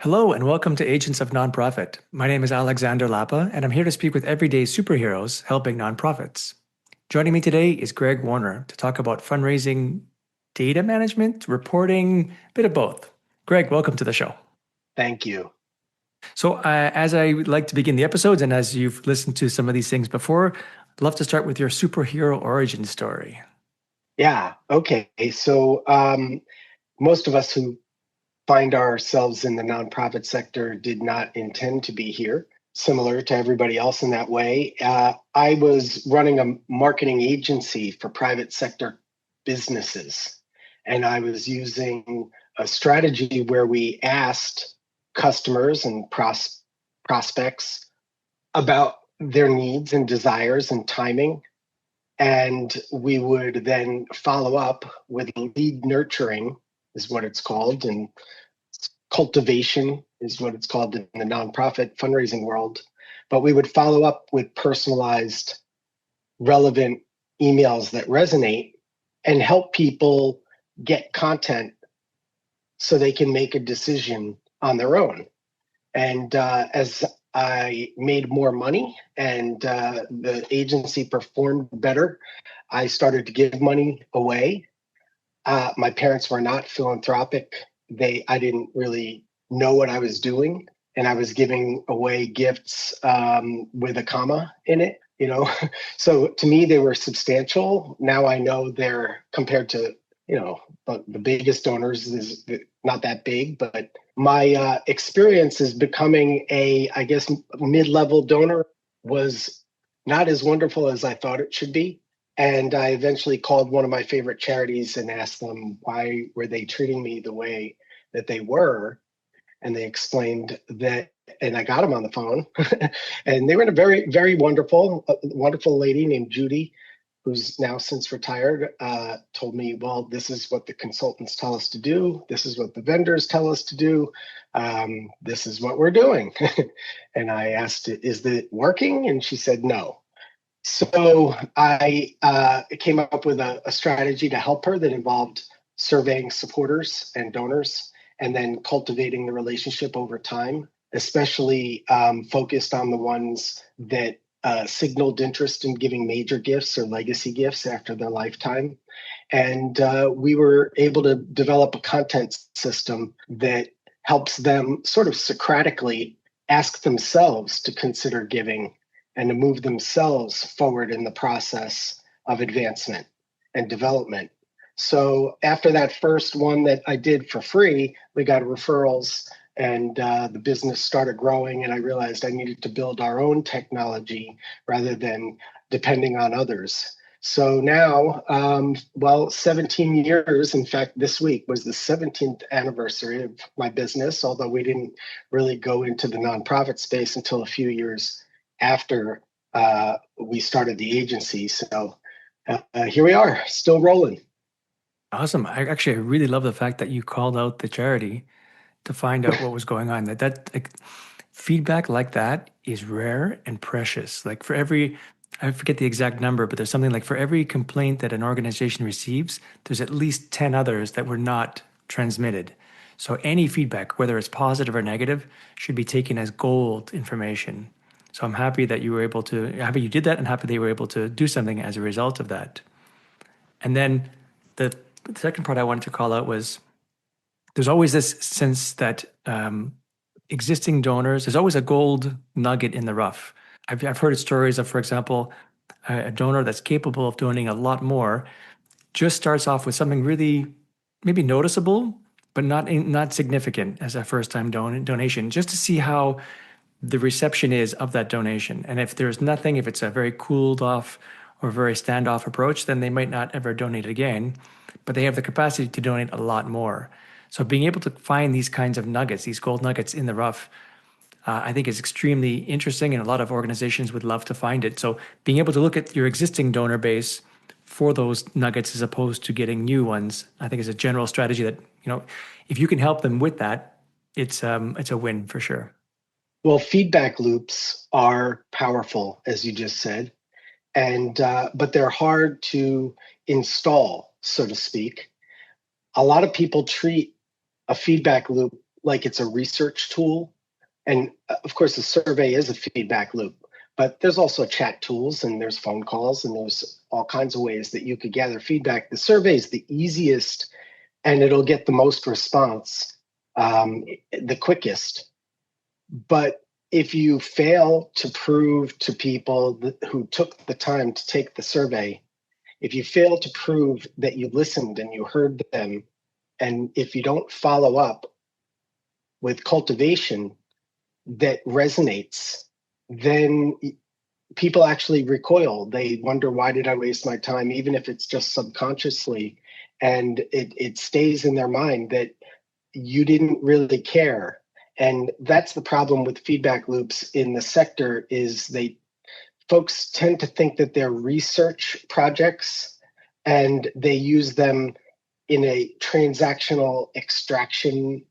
Hello and welcome to Agents of Nonprofit. My name is Alexander Lapa, and I'm here to speak with everyday superheroes helping nonprofits. Joining me today is Greg Warner to talk about fundraising, data management, reporting, a bit of both. Greg, welcome to the show. Thank you. So, as I like to begin the episodes, and as you've listened to some of these things before, I'd love to start with your superhero origin story. Yeah. Okay. So most of us who find ourselves in the nonprofit sector did not intend to be here, similar to everybody else in that way. I was running a marketing agency for private sector businesses, and I was using a strategy where we asked customers and prospects about their needs and desires and timing. And we would then follow up with lead nurturing, is what it's called, and cultivation is what it's called in the nonprofit fundraising world. But we would follow up with personalized, relevant emails that resonate and help people get content so they can make a decision on their own. And as I made more money and the agency performed better, I started to give money away. My parents were not philanthropic. I didn't really know what I was doing, and I was giving away gifts with a comma in it. So to me they were substantial. Now I know they're compared to the biggest donors is not that big, but my experience is becoming I guess, mid-level donor was not as wonderful as I thought it should be. And I eventually called one of my favorite charities and asked them why were they treating me the way that they were. And they explained that, and I got them on the phone. And they were a very, very wonderful lady named Judy, who's now since retired, told me, well, this is what the consultants tell us to do. This is what the vendors tell us to do. This is what we're doing. And I asked, is it working? And she said, no. So I came up with a strategy to help her that involved surveying supporters and donors and then cultivating the relationship over time, especially focused on the ones that signaled interest in giving major gifts or legacy gifts after their lifetime. And we were able to develop a content system that helps them sort of Socratically ask themselves to consider giving and to move themselves forward in the process of advancement and development. So after that first one that I did for free, we got referrals and the business started growing, and I realized I needed to build our own technology rather than depending on others. So now, 17 years, in fact, this week was the 17th anniversary of my business, although we didn't really go into the nonprofit space until a few years after we started the agency. So here we are, still rolling. Awesome. I really love the fact that you called out the charity to find out what was going on. Like, feedback like that is rare and precious. Like for every, I forget the exact number, but there's something like for every complaint that an organization receives, there's at least 10 others that were not transmitted. So any feedback, whether it's positive or negative, should be taken as gold information. So I'm happy that you were able to, happy you did that, and happy they were able to do something as a result of that. And then the second part I wanted to call out was there's always this sense that existing donors, there's always a gold nugget in the rough. I've heard stories of, for example, a donor that's capable of donating a lot more just starts off with something really maybe noticeable, but not significant as a first time donation, just to see how the reception is of that donation. And if there's nothing, if it's a very cooled off or very standoff approach, then they might not ever donate again, but they have the capacity to donate a lot more. So being able to find these kinds of nuggets, these gold nuggets in the rough, I think is extremely interesting, and a lot of organizations would love to find it. So being able to look at your existing donor base for those nuggets as opposed to getting new ones, I think is a general strategy that, if you can help them with that, it's a win for sure. Well, feedback loops are powerful, as you just said, and but they're hard to install, so to speak. A lot of people treat a feedback loop like it's a research tool. And of course, the survey is a feedback loop, but there's also chat tools and there's phone calls and there's all kinds of ways that you could gather feedback. The survey is the easiest and it'll get the most response, the quickest. But if you fail to prove to people who took the time to take the survey, if you fail to prove that you listened and you heard them, and if you don't follow up with cultivation that resonates, then people actually recoil. They wonder, why did I waste my time, even if it's just subconsciously, and it stays in their mind that you didn't really care. And that's the problem with feedback loops in the sector, is folks tend to think that they're research projects and they use them in a transactional extraction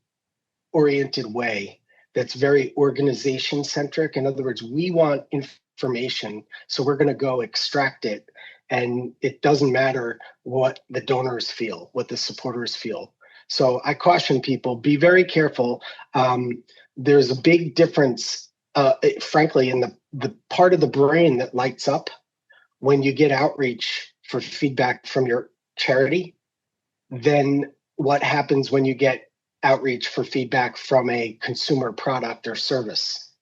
oriented way that's very organization centric. In other words, we want information, so we're going to go extract it. And it doesn't matter what the donors feel, what the supporters feel. So I caution people, be very careful. There's a big difference, frankly, in the part of the brain that lights up when you get outreach for feedback from your charity than what happens when you get outreach for feedback from a consumer product or service.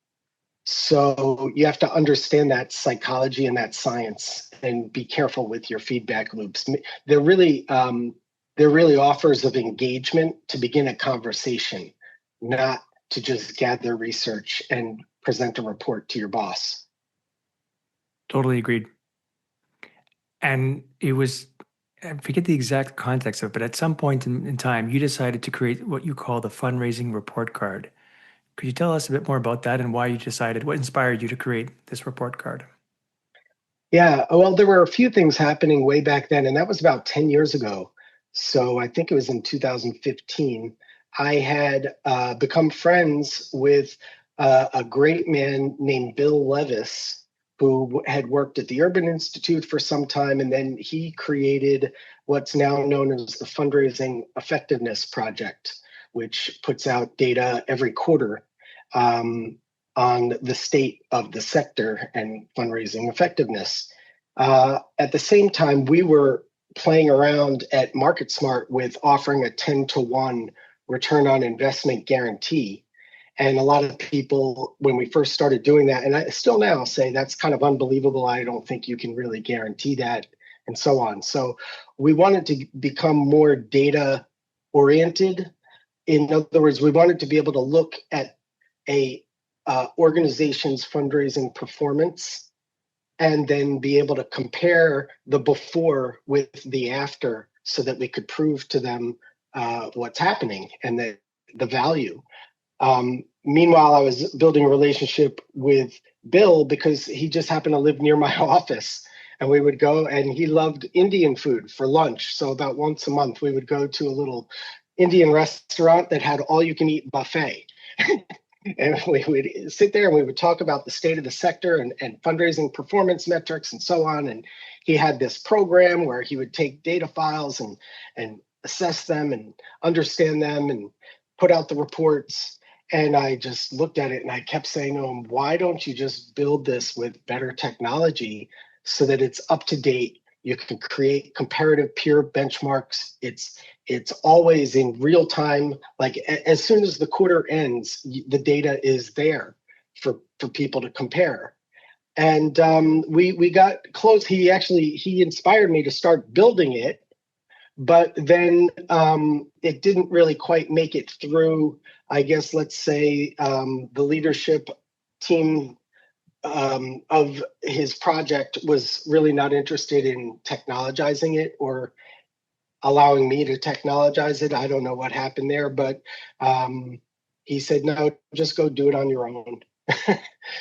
So you have to understand that psychology and that science and be careful with your feedback loops. They're really offers of engagement to begin a conversation, not to just gather research and present a report to your boss. Totally agreed. And it was, I forget the exact context of it, but at some point in time, you decided to create what you call the Fundraising Report Card. Could you tell us a bit more about that and why you decided, what inspired you to create this report card? Yeah, well, there were a few things happening way back then, and that was about 10 years ago. So I think it was in 2015. I had become friends with a great man named Bill Levis, who had worked at the Urban Institute for some time, and then he created what's now known as the Fundraising Effectiveness Project, which puts out data every quarter. On the state of the sector and fundraising effectiveness. At the same time, we were playing around at MarketSmart with offering a 10-to-1 return on investment guarantee. And a lot of people, when we first started doing that, and I still now say that's kind of unbelievable. I don't think you can really guarantee that, and so on. So we wanted to become more data oriented. In other words, we wanted to be able to look at a organization's fundraising performance and then be able to compare the before with the after so that we could prove to them what's happening and the value. Meanwhile, I was building a relationship with Bill because he just happened to live near my office. And we would go, and he loved Indian food for lunch. So about once a month, we would go to a little Indian restaurant that had all you can eat buffet. And we would sit there and we would talk about the state of the sector and fundraising performance metrics and so on. And he had this program where he would take data files and assess them and understand them and put out the reports. And I just looked at it and I kept saying to him, why don't you just build this with better technology so that it's up to date? You can create comparative peer benchmarks. It's always in real time. Like as soon as the quarter ends, the data is there for people to compare. And we got close. He inspired me to start building it, but then it didn't really quite make it through. I guess let's say the leadership team of his project was really not interested in technologizing it or allowing me to technologize it. I don't know what happened there, but he said, no, just go do it on your own.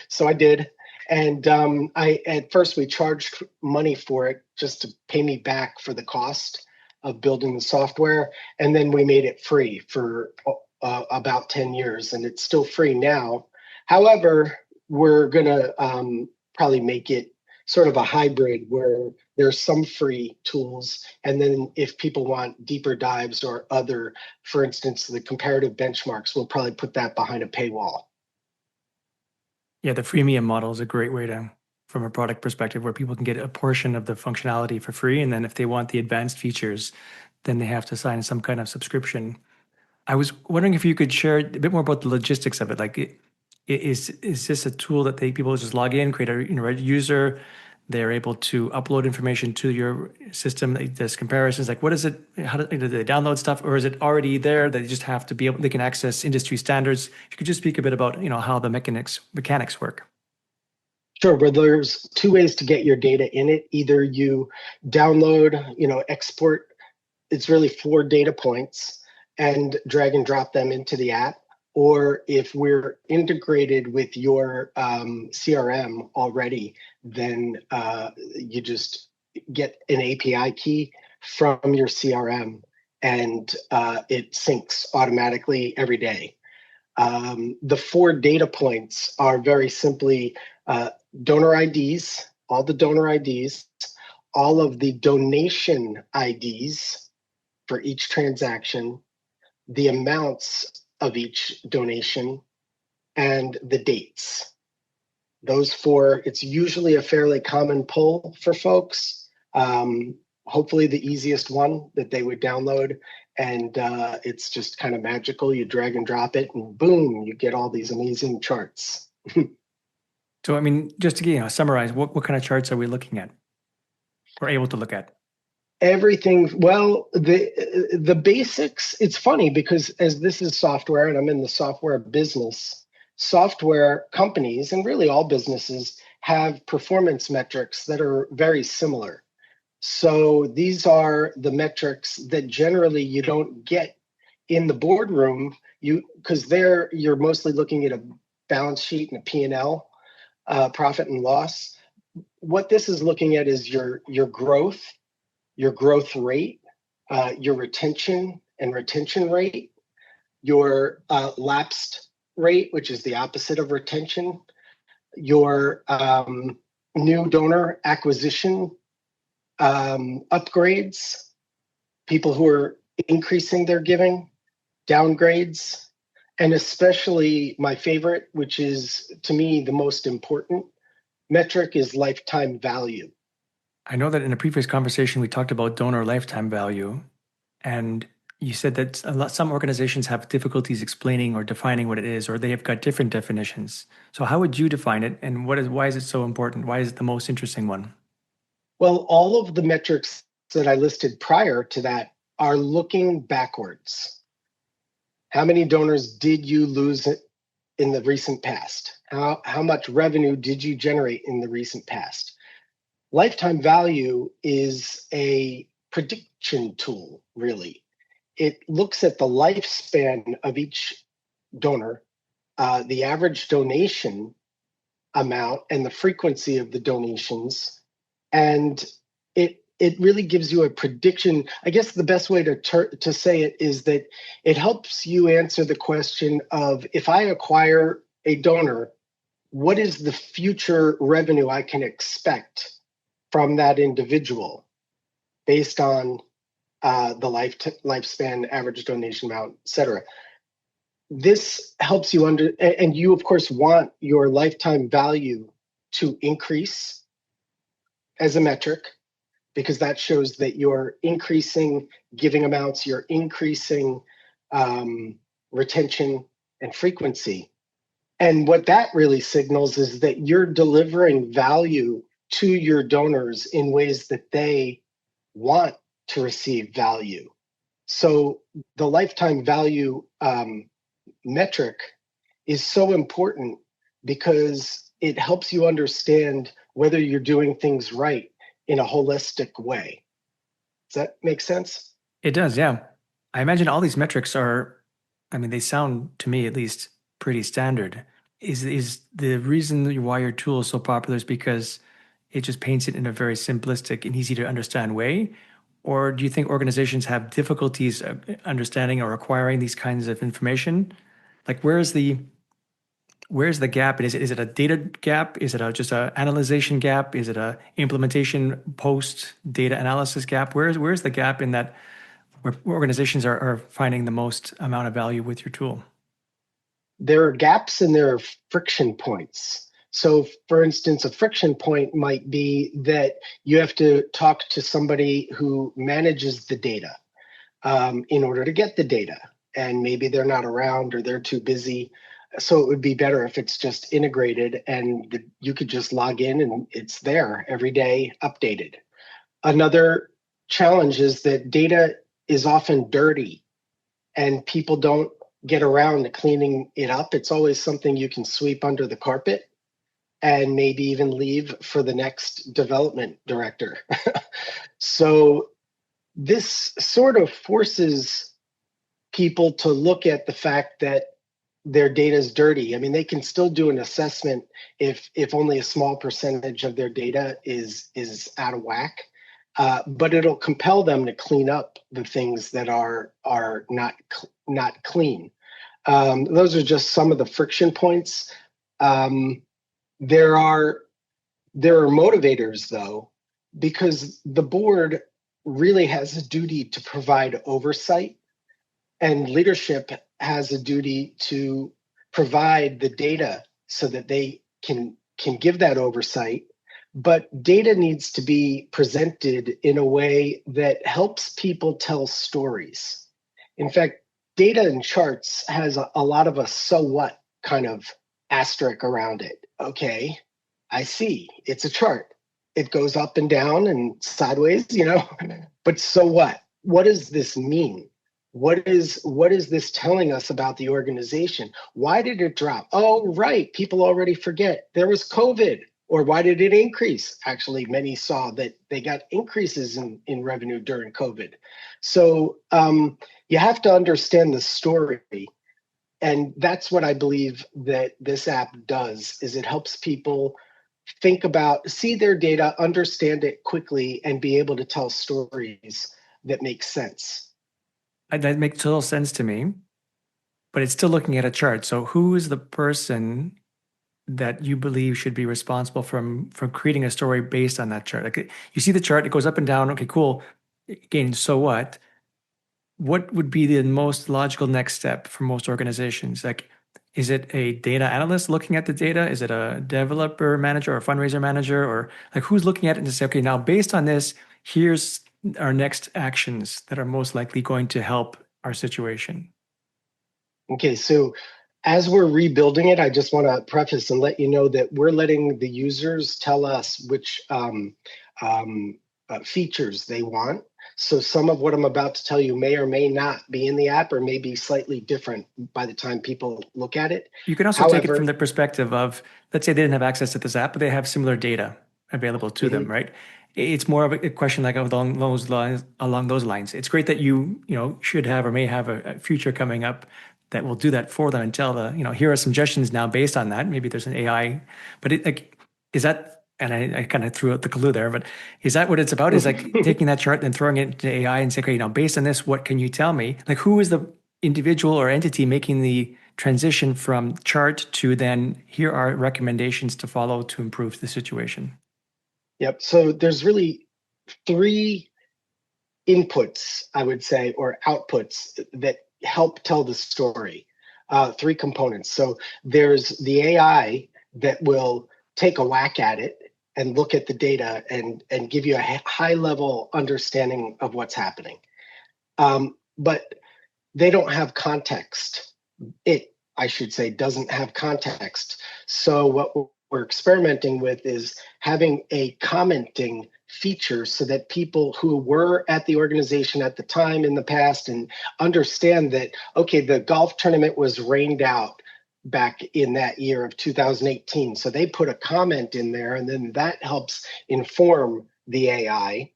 So I did. And at first we charged money for it just to pay me back for the cost of building the software. And then we made it free for about 10 years, and it's still free now. However, we're going to probably make it sort of a hybrid where there's some free tools. And then if people want deeper dives or other, for instance, the comparative benchmarks, we'll probably put that behind a paywall. Yeah, the freemium model is a great way to, from a product perspective, where people can get a portion of the functionality for free, and then if they want the advanced features, then they have to sign some kind of subscription. I was wondering if you could share a bit more about the logistics of it. Like, is this a tool that people just log in, create a user, they're able to upload information to your system that does comparisons? Like, what is it? How do they download stuff, or is it already there? They just have to be able, they can access industry standards. If you could just speak a bit about how the mechanics work. Sure, but there's two ways to get your data in it. Either you download, export, it's really 4 data points and drag and drop them into the app. Or if we're integrated with your CRM already, then you just get an API key from your CRM and it syncs automatically every day. The 4 data points are very simply donor IDs, all the donor IDs, all of the donation IDs for each transaction, the amounts of each donation, and the dates. Those 4, it's usually a fairly common pull for folks. Hopefully the easiest one that they would download. And it's just kind of magical. You drag and drop it and boom, you get all these amazing charts. So, I mean, just to summarize, what kind of charts are we looking at or able to look at? Everything, well, the basics, it's funny because as this is software and I'm in the software business, software companies and really all businesses have performance metrics that are very similar. So these are the metrics that generally you don't get in the boardroom, because there you're mostly looking at a balance sheet and a P&L, profit and loss. What this is looking at is your growth rate, your retention and retention rate, your lapsed rate, which is the opposite of retention, your new donor acquisition, upgrades, people who are increasing their giving, downgrades, and especially my favorite, which is to me the most important metric, is lifetime value. I know that in a previous conversation, we talked about donor lifetime value, and you said that some organizations have difficulties explaining or defining what it is, or they have got different definitions. So how would you define it, and why is it so important? Why is it the most interesting one? Well, all of the metrics that I listed prior to that are looking backwards. How many donors did you lose in the recent past? How much revenue did you generate in the recent past? Lifetime value is a prediction tool, really. It looks at the lifespan of each donor, the average donation amount, and the frequency of the donations. And it really gives you a prediction. I guess the best way to say it is that it helps you answer the question of, if I acquire a donor, what is the future revenue I can expect from that individual based on the lifespan, average donation amount, et cetera. This helps you and you of course want your lifetime value to increase as a metric, because that shows that you're increasing giving amounts, you're increasing retention and frequency. And what that really signals is that you're delivering value to your donors in ways that they want to receive value. So the lifetime value metric is so important because it helps you understand whether you're doing things right in a holistic way. Does that make sense? It does, yeah. I imagine all these metrics are, I mean, they sound to me at least pretty standard. Is the reason why your tool is so popular is because it just paints it in a very simplistic and easy to understand way? Or do you think organizations have difficulties understanding or acquiring these kinds of information? Like, where is the where's the gap? Is it a data gap? Is it just a analyzation gap? Is it a implementation post data analysis gap? Where's the gap in that where organizations are finding the most amount of value with your tool? There are gaps and there are friction points. So, for instance, a friction point might be that you have to talk to somebody who manages the data in order to get the data. And maybe they're not around or they're too busy. So it would be better if it's just integrated and you could just log in and it's there every day, updated. Another challenge is that data is often dirty and people don't get around to cleaning it up. It's always something you can sweep under the carpet and maybe even leave for the next development director. So this sort of forces people to look at the fact that their data is dirty. I mean, they can still do an assessment if only a small percentage of their data is out of whack, but it'll compel them to clean up the things that are not clean. Those are just some of the friction points. There are motivators though, because the board really has a duty to provide oversight, and leadership has a duty to provide the data so that they can give that oversight. But data needs to be presented in a way that helps people tell stories. In fact, data and charts has a lot of a so what kind of asterisk around it. Okay, I see, it's a chart. It goes up and down and sideways, but so what? What does this mean? What is this telling us about the organization? Why did it drop? Oh, right, people already forget. There was COVID. Or why did it increase? Actually, many saw that they got increases in revenue during COVID. So you have to understand the story. And that's what I believe that this app does, is it helps people see their data, understand it quickly, and be able to tell stories that make sense. That makes total sense to me, but it's still looking at a chart. So who is the person that you believe should be responsible from creating a story based on that chart? Like you see the chart, it goes up and down. Okay, cool. Again, so what? What would be the most logical next step for most organizations? Like, is it a data analyst looking at the data? Is it a developer manager or a fundraiser manager? Or like who's looking at it and say, okay, now based on this, here's our next actions that are most likely going to help our situation? Okay, so as we're rebuilding it, I just want to preface and let you know that we're letting the users tell us which features they want. So some of what I'm about to tell you may or may not be in the app or may be slightly different by the time people look at it. You can also take it from However, the perspective of, let's say they didn't have access to this app, but they have similar data available to them, right? It's more of a question like along those lines. Along those lines, it's great that you should have or may have a future coming up that will do that for them and tell here are suggestions now based on that. Maybe there's an AI, but is that? And I kind of threw out the clue there, but is that what it's about? Is like taking that chart and throwing it into AI and saying, okay, based on this, what can you tell me? Like, who is the individual or entity making the transition from chart to then here are recommendations to follow to improve the situation? Yep. So there's really three inputs, I would say, or outputs that help tell the story. Three components. So there's the AI that will take a whack at it and look at the data and give you a high level understanding of what's happening. But they don't have context. I should say, doesn't have context. So what we're experimenting with is having a commenting feature so that people who were at the organization at the time in the past and understand that, okay, the golf tournament was rained out back in that year of 2018. So they put a comment in there, and then that helps inform the AI.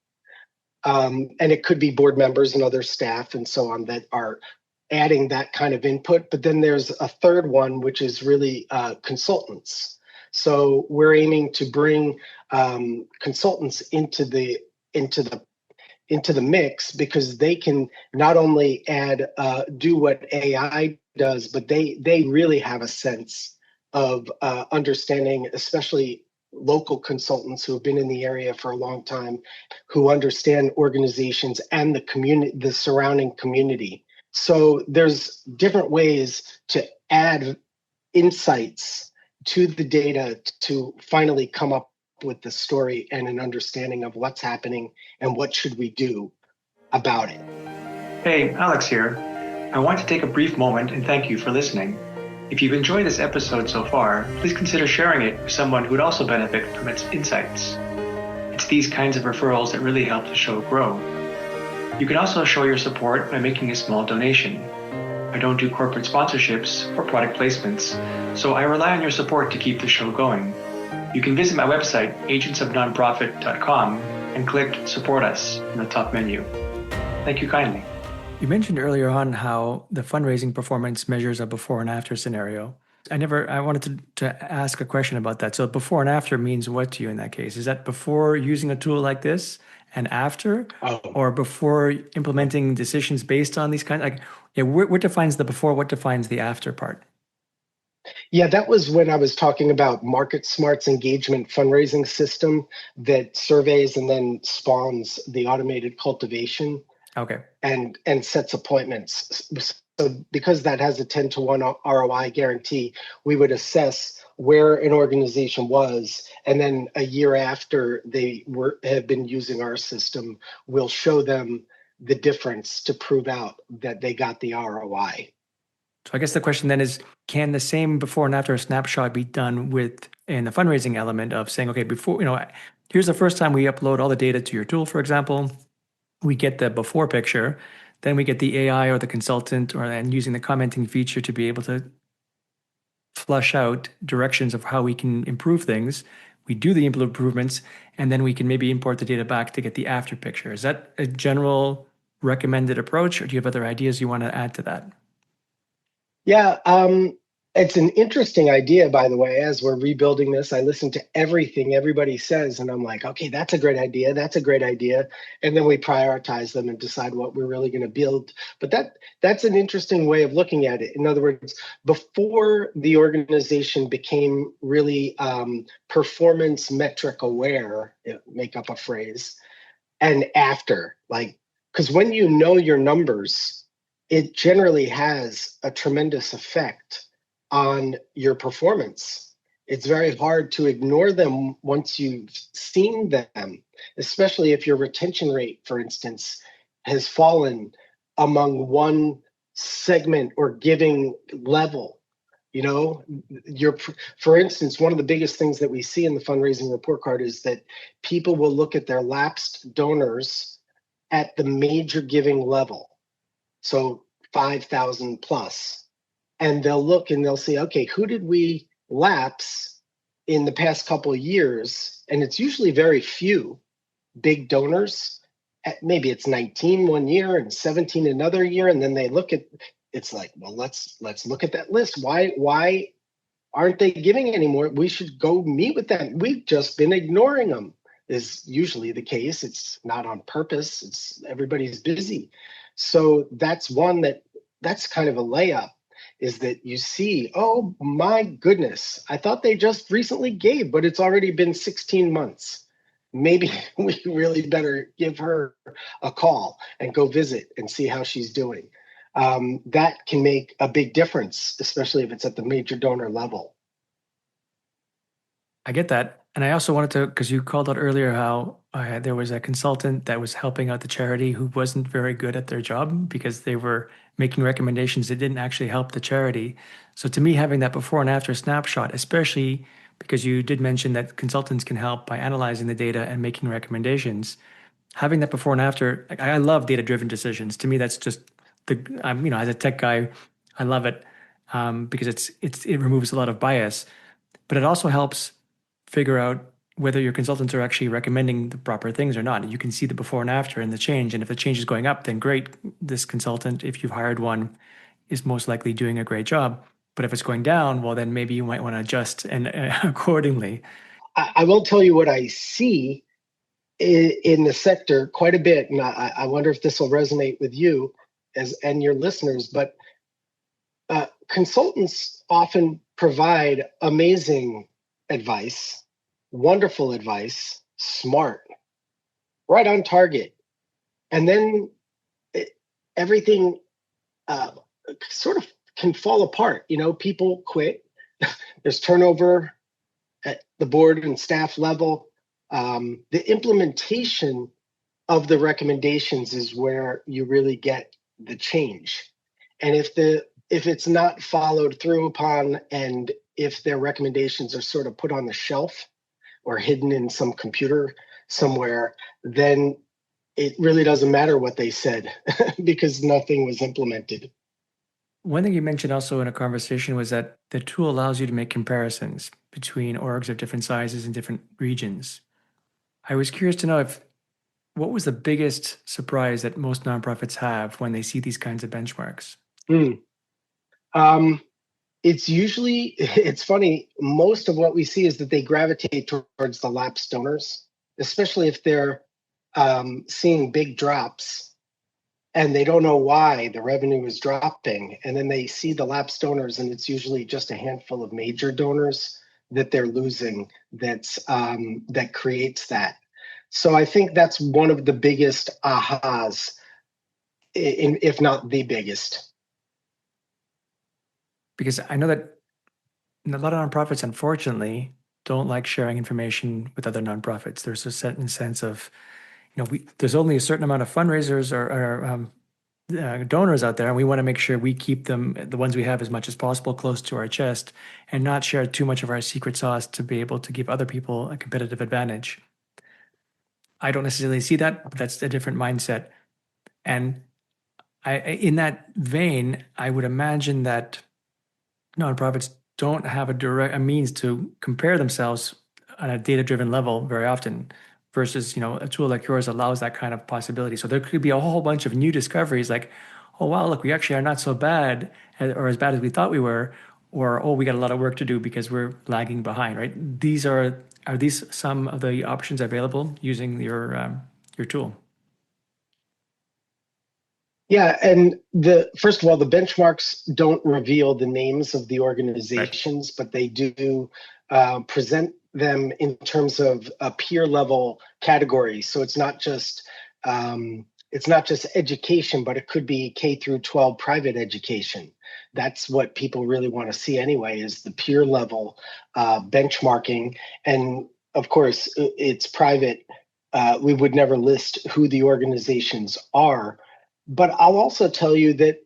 And it could be board members and other staff and so on that are adding that kind of input. But then there's a third one, which is really consultants. So we're aiming to bring consultants into the mix, because they can not only do what AI does, but they really have a sense of understanding, especially local consultants who have been in the area for a long time, who understand organizations and the community, the surrounding community. So there's different ways to add insights to the data to finally come up with the story and an understanding of what's happening and what should we do about it. Hey, Alex here. I want to take a brief moment and thank you for listening. If you've enjoyed this episode so far, please consider sharing it with someone who would also benefit from its insights. It's these kinds of referrals that really help the show grow. You can also show your support by making a small donation. I don't do corporate sponsorships or product placements, so I rely on your support to keep the show going. You can visit my website, agentsofnonprofit.com, and click Support Us in the top menu. Thank you kindly. You mentioned earlier on how the fundraising performance measures a before and after scenario. I wanted to ask a question about that. So before and after means what to you in that case? Is that before using a tool like this and after, or before implementing decisions based on these kinds? Like, yeah, what defines the before? What defines the after part? Yeah, that was when I was talking about MarketSmart's engagement fundraising system that surveys and then spawns the automated cultivation. Okay. And sets appointments. So because that has a 10-to-1 ROI guarantee, we would assess where an organization was, and then a year after they have been using our system, we'll show them the difference to prove out that they got the ROI. So I guess the question then is, can the same before and after snapshot be done in the fundraising element of saying, okay, before, here's the first time we upload all the data to your tool, for example. We get the before picture, then we get the AI or the consultant and using the commenting feature to be able to flush out directions of how we can improve things. We do the improvements, and then we can maybe import the data back to get the after picture. Is that a general recommended approach, or do you have other ideas you want to add to that? Yeah, it's an interesting idea, by the way. As we're rebuilding this, I listen to everything everybody says, and I'm like, okay, that's a great idea. That's a great idea. And then we prioritize them and decide what we're really going to build. But that's an interesting way of looking at it. In other words, before the organization became really performance metric aware, make up a phrase, and after, like, because when you know your numbers, it generally has a tremendous effect on your performance. It's very hard to ignore them once you've seen them, especially if your retention rate, for instance, has fallen among one segment or giving level. For instance, one of the biggest things that we see in the fundraising report card is that people will look at their lapsed donors at the major giving level. So 5,000 plus. And they'll look and they'll say, okay, who did we lapse in the past couple of years? And it's usually very few big donors. Maybe it's 19 one year and 17 another year. And then they look at, it's like, well, let's look at that list. Why aren't they giving anymore? We should go meet with them. We've just been ignoring them, is usually the case. It's not on purpose. It's everybody's busy. So that's that's kind of a layup, is that you see, oh my goodness, I thought they just recently gave, but it's already been 16 months. Maybe we really better give her a call and go visit and see how she's doing. That can make a big difference, especially if it's at the major donor level. I get that. And I also wanted to, because you called out earlier how there was a consultant that was helping out the charity who wasn't very good at their job because they were making recommendations that didn't actually help the charity. So to me, having that before and after snapshot, especially because you did mention that consultants can help by analyzing the data and making recommendations, having that before and after, like, I love data-driven decisions. To me, that's just as a tech guy, I love it because it removes a lot of bias, but it also helps figure out whether your consultants are actually recommending the proper things or not. You can see the before and after and the change. And if the change is going up, then great. This consultant, if you've hired one, is most likely doing a great job. But if it's going down, well, then maybe you might want to adjust and accordingly. I will tell you what I see in the sector quite a bit, and I wonder if this will resonate with you and your listeners. But consultants often provide amazing advice, wonderful advice, smart, right on target. And then it, everything uh, sort of can fall apart. People quit. There's turnover at the board and staff level. The implementation of the recommendations is where you really get the change. And if it's not followed through upon, and if their recommendations are sort of put on the shelf or hidden in some computer somewhere, then it really doesn't matter what they said because nothing was implemented. One thing you mentioned also in a conversation was that the tool allows you to make comparisons between orgs of different sizes and different regions. I was curious to know if what was the biggest surprise that most nonprofits have when they see these kinds of benchmarks? Mm. Um, it's funny, most of what we see is that they gravitate towards the lapsed donors, especially if they're seeing big drops and they don't know why the revenue is dropping. And then they see the lapsed donors, and it's usually just a handful of major donors that they're losing that creates that. So I think that's one of the biggest ahas, if not the biggest. Because I know that a lot of nonprofits, unfortunately, don't like sharing information with other nonprofits. There's a certain sense of, there's only a certain amount of fundraisers or donors out there, and we want to make sure we keep them, the ones we have, as much as possible close to our chest, and not share too much of our secret sauce to be able to give other people a competitive advantage. I don't necessarily see that, but that's a different mindset. And in that vein, I would imagine that nonprofits don't have a means to compare themselves on a data-driven level very often, versus a tool like yours allows that kind of possibility. So there could be a whole bunch of new discoveries, like, oh wow, look, we actually are not so bad, or as bad as we thought we were, or oh, we got a lot of work to do because we're lagging behind. Right? Are these some of the options available using your tool? Yeah, and the first of all, the benchmarks don't reveal the names of the Right. organizations, but they do present them in terms of a peer level category. So it's not just education, but it could be K through 12 private education. That's what people really want to see anyway, is the peer level benchmarking. And of course, it's private. We would never list who the organizations are, but I'll also tell you that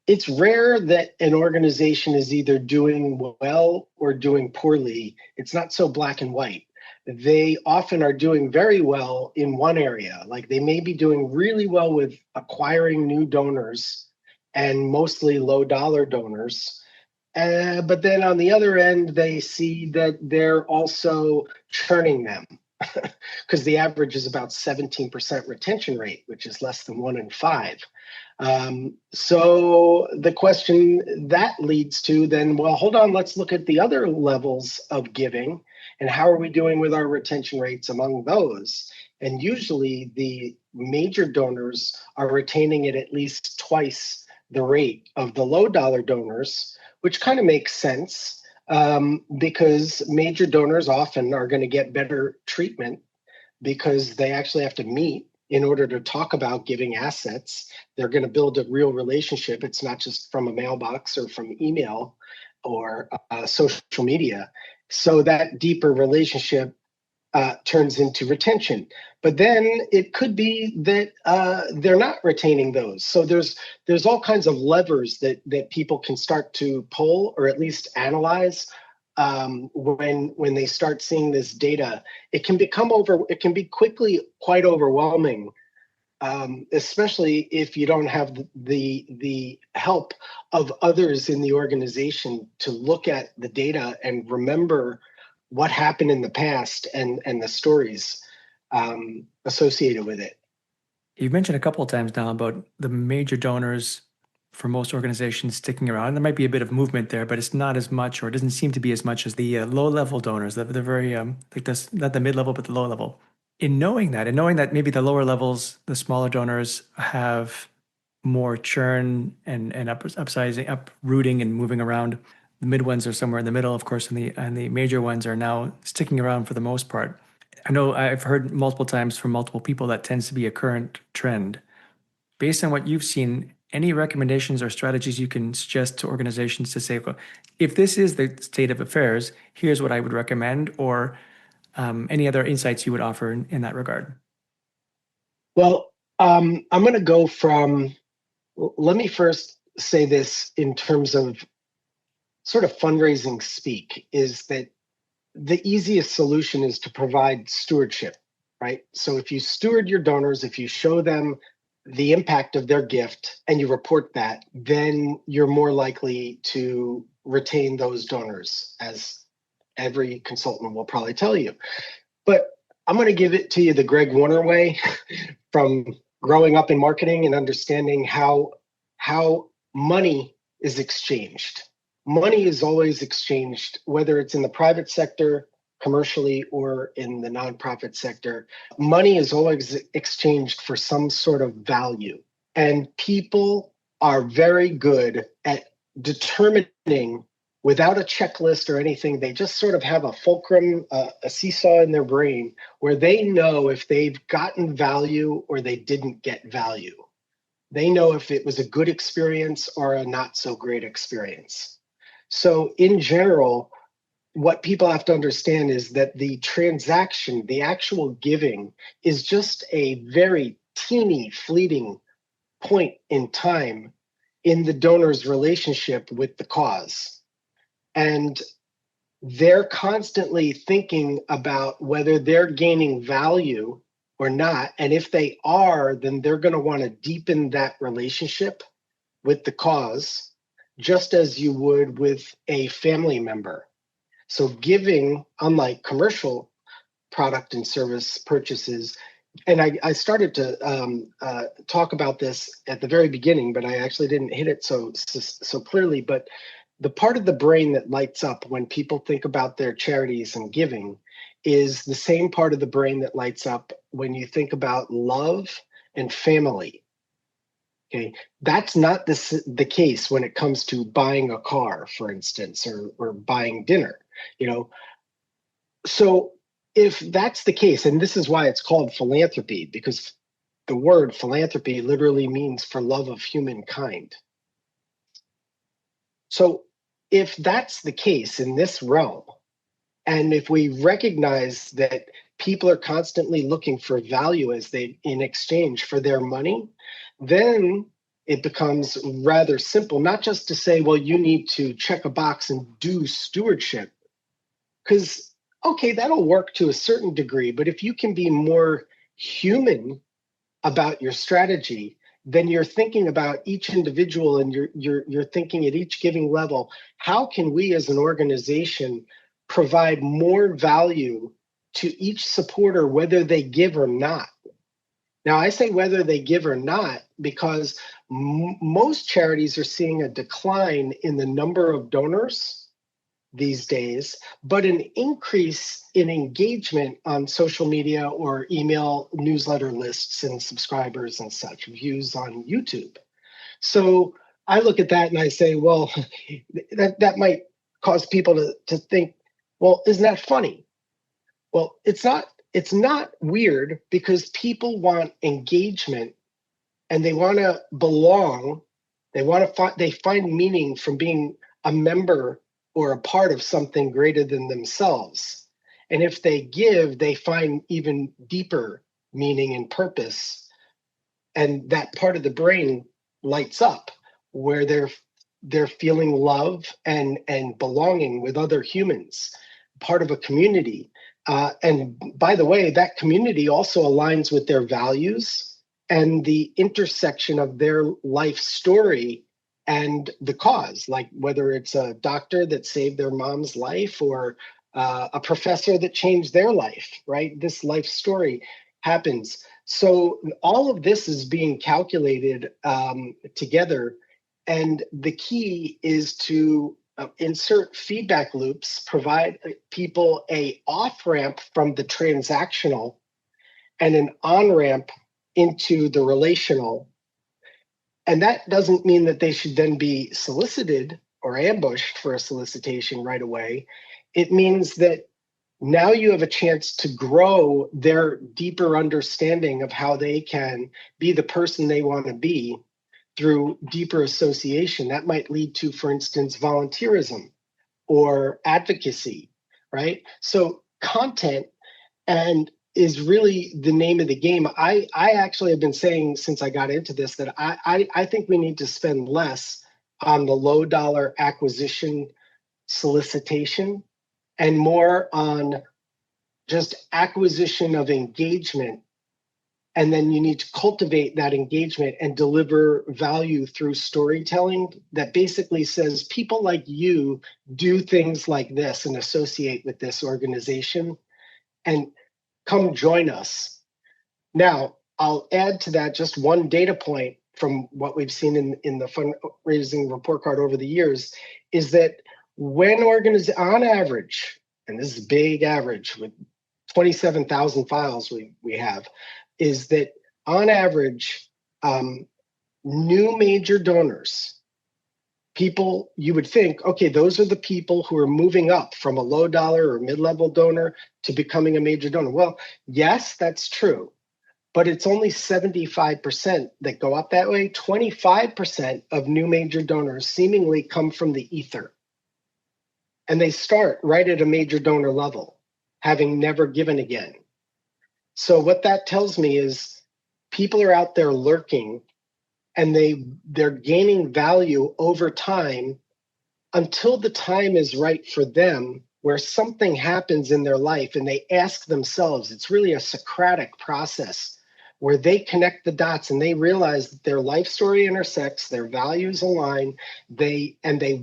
it's rare that an organization is either doing well or doing poorly. It's not so black and white. They often are doing very well in one area. Like they may be doing really well with acquiring new donors and mostly low dollar donors. But then on the other end, they see that they're also churning them because the average is about 17% retention rate, which is less than 1 in 5. So the question that leads to then, well, hold on, let's look at the other levels of giving and how are we doing with our retention rates among those? And usually the major donors are retaining it at least twice the rate of the low dollar donors, which kind of makes sense because major donors often are going to get better treatment because they actually have to meet in order to talk about giving assets. They're going to build a real relationship. It's not just from a mailbox or from email or social media. So that deeper relationship turns into retention. But then it could be that they're not retaining those. So there's all kinds of levers that people can start to pull or at least analyze when they start seeing this data. It can be quickly quite overwhelming, especially if you don't have the help of others in the organization to look at the data and remember what happened in the past and the stories associated with it. You've mentioned a couple of times now about the major donors for most organizations sticking around. And there might be a bit of movement there, but it's not as much, or it doesn't seem to be as much as the low-level donors. They're very like this, not the mid-level, but the low level. In knowing that, and knowing that maybe the lower levels, the smaller donors have more churn and upsizing, uprooting and moving around. The mid ones are somewhere in the middle, of course, and the major ones are now sticking around for the most part. I know I've heard multiple times from multiple people that tends to be a current trend. Based on what you've seen, any recommendations or strategies you can suggest to organizations to say, well, if this is the state of affairs, here's what I would recommend, or any other insights you would offer in that regard? Well, I'm going to go from, let me first say this in terms of sort of fundraising speak, is that the easiest solution is to provide stewardship, right? So if you steward your donors, if you show them the impact of their gift and you report that, then you're more likely to retain those donors, as every consultant will probably tell you. But I'm going to give it to you the Greg Warner way from growing up in marketing and understanding how money is exchanged. Money is always exchanged, whether it's in the private sector, commercially, or in the nonprofit sector. Money is always exchanged for some sort of value. And people are very good at determining, without a checklist or anything, they just sort of have a fulcrum, a seesaw in their brain where they know if they've gotten value or they didn't get value. They know if it was a good experience or a not so great experience. So in general, what people have to understand is that the transaction, the actual giving, is just a very teeny, fleeting point in time in the donor's relationship with the cause. And they're constantly thinking about whether they're gaining value or not. And if they are, then they're going to want to deepen that relationship with the cause, just as you would with a family member. So giving, unlike commercial product and service purchases, and I started to talk about this at the very beginning, but I actually didn't hit it so clearly. But the part of the brain that lights up when people think about their charities and giving is the same part of the brain that lights up when you think about love and family. Okay, that's not the case when it comes to buying a car, for instance, or buying dinner. You know, so if that's the case, and this is why it's called philanthropy, because the word philanthropy literally means for love of humankind. So if that's the case in this realm, and if we recognize that people are constantly looking for value as they in exchange for their money, then it becomes rather simple, not just to say, well, you need to check a box and do stewardship, because okay, that'll work to a certain degree, but if you can be more human about your strategy, then you're thinking about each individual, and you're thinking at each giving level, how can we as an organization provide more value to each supporter, whether they give or not? Now, I say whether they give or not because most charities are seeing a decline in the number of donors these days, but an increase in engagement on social media or email newsletter lists and subscribers and such, views on YouTube. So I look at that and I say, well, that might cause people to think, well, isn't that funny? Well, it's not weird, because people want engagement and they want to belong. They find meaning from being a member or a part of something greater than themselves. And if they give, they find even deeper meaning and purpose. And that part of the brain lights up where they're feeling love and belonging with other humans, part of a community. And by the way, that community also aligns with their values and the intersection of their life story and the cause, like whether it's a doctor that saved their mom's life or a professor that changed their life, right? This life story happens. So all of this is being calculated together. And the key is to insert feedback loops, provide people a off-ramp from the transactional and an on-ramp into the relational, And that doesn't mean that they should then be solicited or ambushed for a solicitation right away. It means that now you have a chance to grow their deeper understanding of how they can be the person they want to be through deeper association. That might lead to, for instance, volunteerism or advocacy, right? So content and is really the name of the game. I actually have been saying since I got into this that I think we need to spend less on the low dollar acquisition solicitation and more on just acquisition of engagement. And then you need to cultivate that engagement and deliver value through storytelling that basically says people like you do things like this and associate with this organization and come join us. Now, I'll add to that just one data point from what we've seen in the fundraising report card over the years is that when on average, and this is big average with 27,000 files we have, is that on average, new major donors, people you would think, okay, those are the people who are moving up from a low dollar or mid-level donor to becoming a major donor. Well, yes, that's true, but it's only 75% that go up that way. 25% of new major donors seemingly come from the ether. And they start right at a major donor level, having never given again. So what that tells me is people are out there lurking and they're gaining value over time until the time is right for them, where something happens in their life and they ask themselves, it's really a Socratic process where they connect the dots and they realize that their life story intersects, their values align, they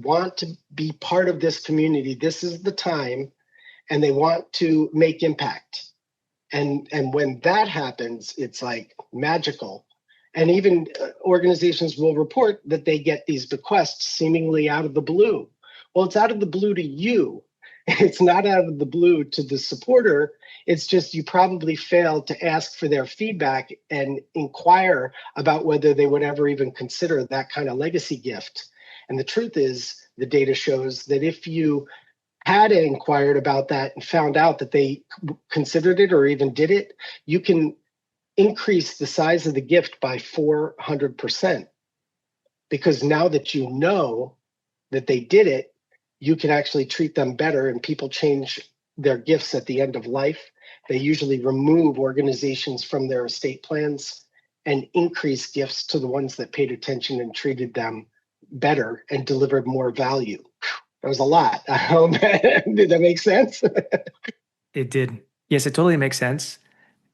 want to be part of this community. This is the time, and they want to make impact. And when that happens, it's like magical. And even organizations will report that they get these bequests seemingly out of the blue. Well, it's out of the blue to you. It's not out of the blue to the supporter. It's just you probably failed to ask for their feedback and inquire about whether they would ever even consider that kind of legacy gift. And the truth is, the data shows that if you had inquired about that and found out that they considered it or even did it, you can increase the size of the gift by 400%. Because now that you know that they did it, you can actually treat them better, and people change their gifts at the end of life. They usually remove organizations from their estate plans and increase gifts to the ones that paid attention and treated them better and delivered more value. That was a lot. Did that make sense? It did. Yes, it totally makes sense.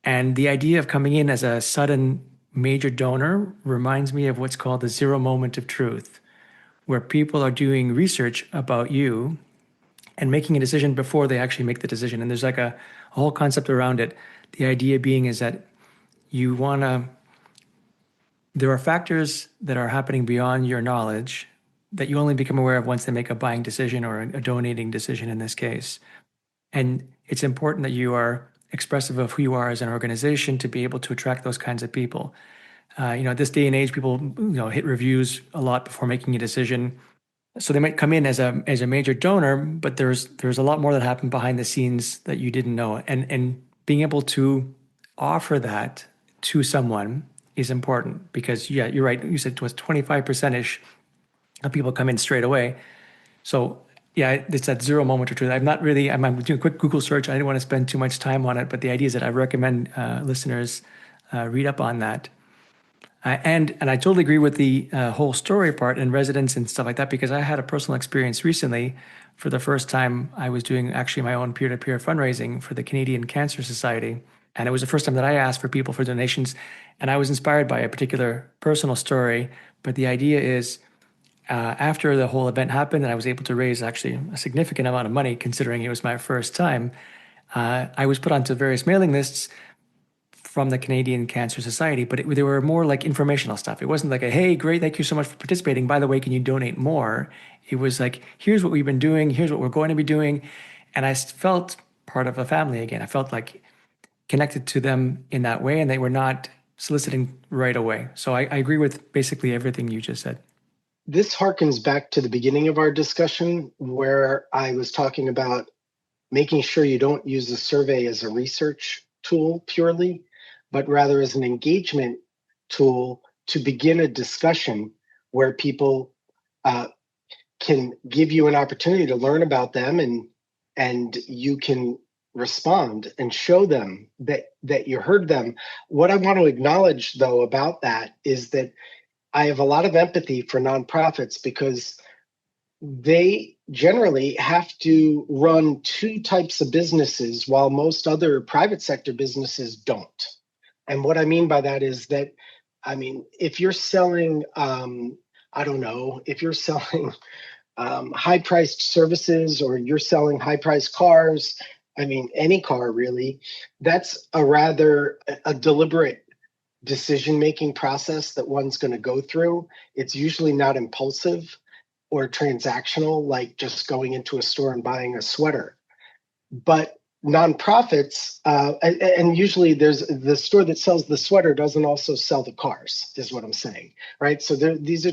And the idea of coming in as a sudden major donor reminds me of what's called the zero moment of truth, where people are doing research about you and making a decision before they actually make the decision. And there's like a whole concept around it. The idea being is that you want to, there are factors that are happening beyond your knowledge that you only become aware of once they make a buying decision or a donating decision in this case. And it's important that you are expressive of who you are as an organization to be able to attract those kinds of people. At this day and age, people hit reviews a lot before making a decision. So they might come in as a major donor, but there's a lot more that happened behind the scenes that you didn't know. And being able to offer that to someone is important because, yeah, you're right. You said it was 25% ish of people come in straight away. So yeah, it's that zero moment of truth. I'm doing a quick Google search. I didn't want to spend too much time on it, but the idea is that I recommend listeners read up on that. And I totally agree with the whole story part and residents and stuff like that, because I had a personal experience recently. For the first time, I was doing actually my own peer-to-peer fundraising for the Canadian Cancer Society. And it was the first time that I asked for people for donations. And I was inspired by a particular personal story. But the idea is, after the whole event happened and I was able to raise actually a significant amount of money, considering it was my first time, I was put onto various mailing lists from the Canadian Cancer Society, but they were more like informational stuff. It wasn't like hey, great, thank you so much for participating. By the way, can you donate more? It was like, here's what we've been doing, here's what we're going to be doing. And I felt part of a family again. I felt like connected to them in that way. And they were not soliciting right away. So I agree with basically everything you just said. This harkens back to the beginning of our discussion where I was talking about making sure you don't use the survey as a research tool purely, but rather as an engagement tool to begin a discussion where people uh, can give you an opportunity to learn about them, and you can respond and show them that you heard them. What I want to acknowledge though about that is that I have a lot of empathy for nonprofits because they generally have to run two types of businesses while most other private sector businesses don't. And what I mean by that is that, I mean, if you're selling, I don't know, if you're selling high priced services or you're selling high priced cars, I mean, any car really, that's a rather a deliberate decision making process that one's going to go through. It's usually not impulsive or transactional, like just going into a store and buying a sweater. But nonprofits, and usually there's the store that sells the sweater doesn't also sell the cars, is what I'm saying, right? So these are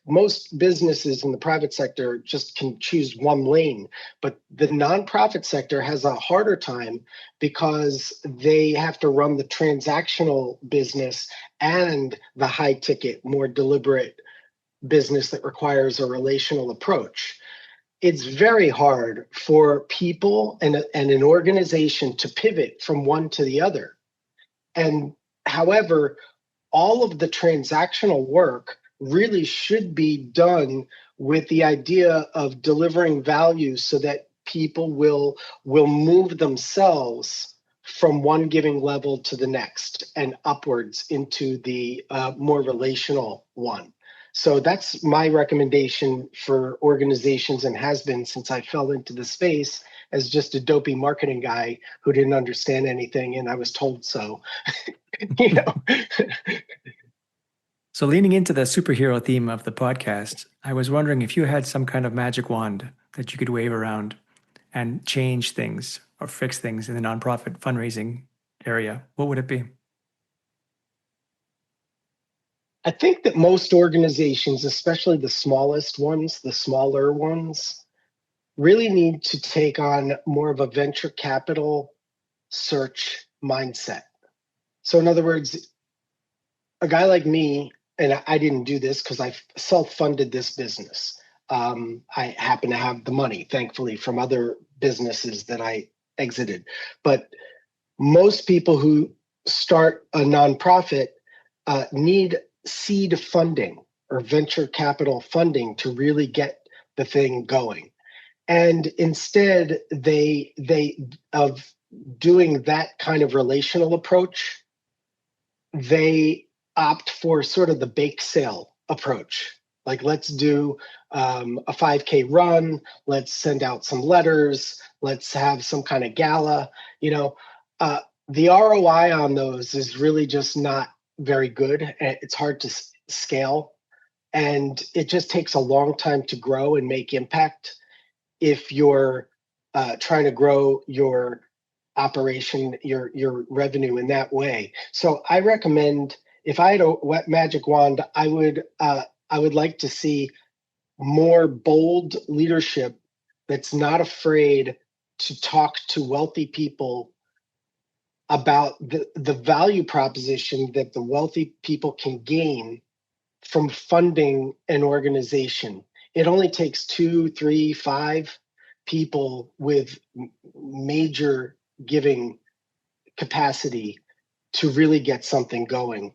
most businesses in the private sector just can choose one lane, but the nonprofit sector has a harder time because they have to run the transactional business and the high ticket, more deliberate business that requires a relational approach. It's very hard for people and an organization to pivot from one to the other. And however, all of the transactional work really should be done with the idea of delivering value so that people will move themselves from one giving level to the next and upwards into the more relational one. So that's my recommendation for organizations, and has been since I fell into the space as just a dopey marketing guy who didn't understand anything, and I was told so. you know. So, leaning into the superhero theme of the podcast, I was wondering if you had some kind of magic wand that you could wave around and change things or fix things in the nonprofit fundraising area, what would it be? I think that most organizations, especially the smallest ones, the smaller ones, really need to take on more of a venture capital search mindset. So, in other words, a guy like me, and I didn't do this because I self-funded this business. I happen to have the money, thankfully, from other businesses that I exited. But most people who start a nonprofit need seed funding or venture capital funding to really get the thing going. And instead, they of doing that kind of relational approach, they opt for sort of the bake sale approach. Like, let's do a 5K run, let's send out some letters, let's have some kind of gala. You know, the ROI on those is really just not very good. It's hard to scale, and it just takes a long time to grow and make impact if you're trying to grow your operation, your revenue in that way. So I recommend, if I had a wet magic wand, I would like to see more bold leadership that's not afraid to talk to wealthy people about the value proposition that the wealthy people can gain from funding an organization. It only takes 2, 3, 5 people with major giving capacity to really get something going.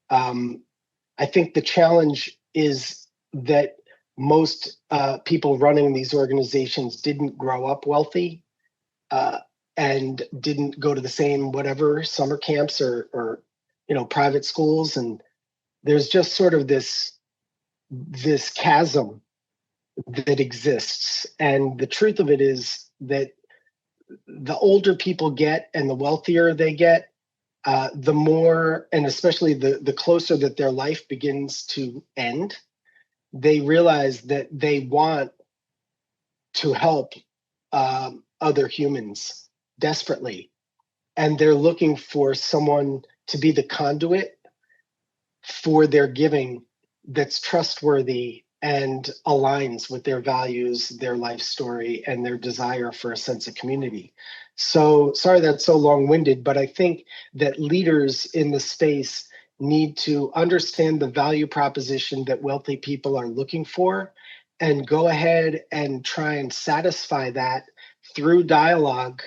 I think the challenge is that most people running these organizations didn't grow up wealthy uh, and didn't go to the same whatever summer camps or private schools, and there's just sort of this chasm that exists. And the truth of it is that the older people get and the wealthier they get, the more, and especially the closer that their life begins to end, they realize that they want to help other humans desperately. And they're looking for someone to be the conduit for their giving that's trustworthy and aligns with their values, their life story, and their desire for a sense of community. So sorry that's so long-winded, but I think that leaders in the space need to understand the value proposition that wealthy people are looking for and go ahead and try and satisfy that through dialogue,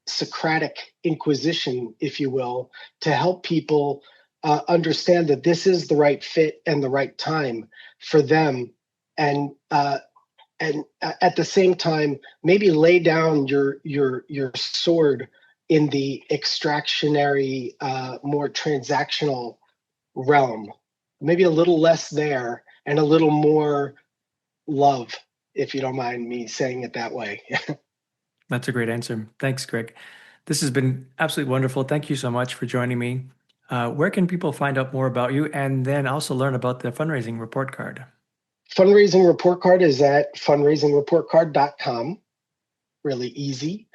Socratic inquisition, if you will, to help people understand that this is the right fit and the right time for them, and at the same time, maybe lay down your sword in the extractionary, more transactional realm. Maybe a little less there and a little more love, if you don't mind me saying it that way. That's a great answer. Thanks, Greg. This has been absolutely wonderful. Thank you so much for joining me. Where can people find out more about you and then also learn about the fundraising report card? Fundraising Report Card is at fundraisingreportcard.com. Really easy.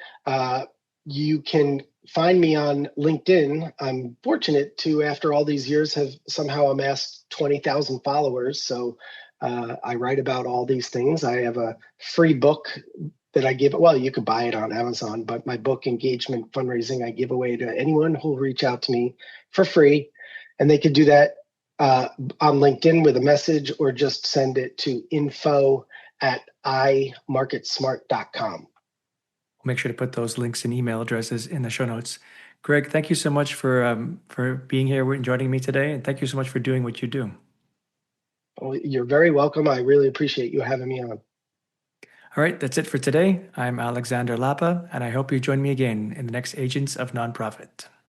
You can find me on LinkedIn. I'm fortunate to, after all these years, have somehow amassed 20,000 followers. So I write about all these things. I have a free book that I give. Well, you could buy it on Amazon, but my book, Engagement Fundraising, I give away to anyone who will reach out to me for free. And they could do that on LinkedIn with a message or just send it to info@imarketsmart.com. Make sure to put those links and email addresses in the show notes. Greg, thank you so much for being here and joining me today, and thank you so much for doing what you do. Well, you're very welcome. I really appreciate you having me on. All right, that's it for today. I'm Alexander Lapa, and I hope you join me again in the next Agents of Nonprofit.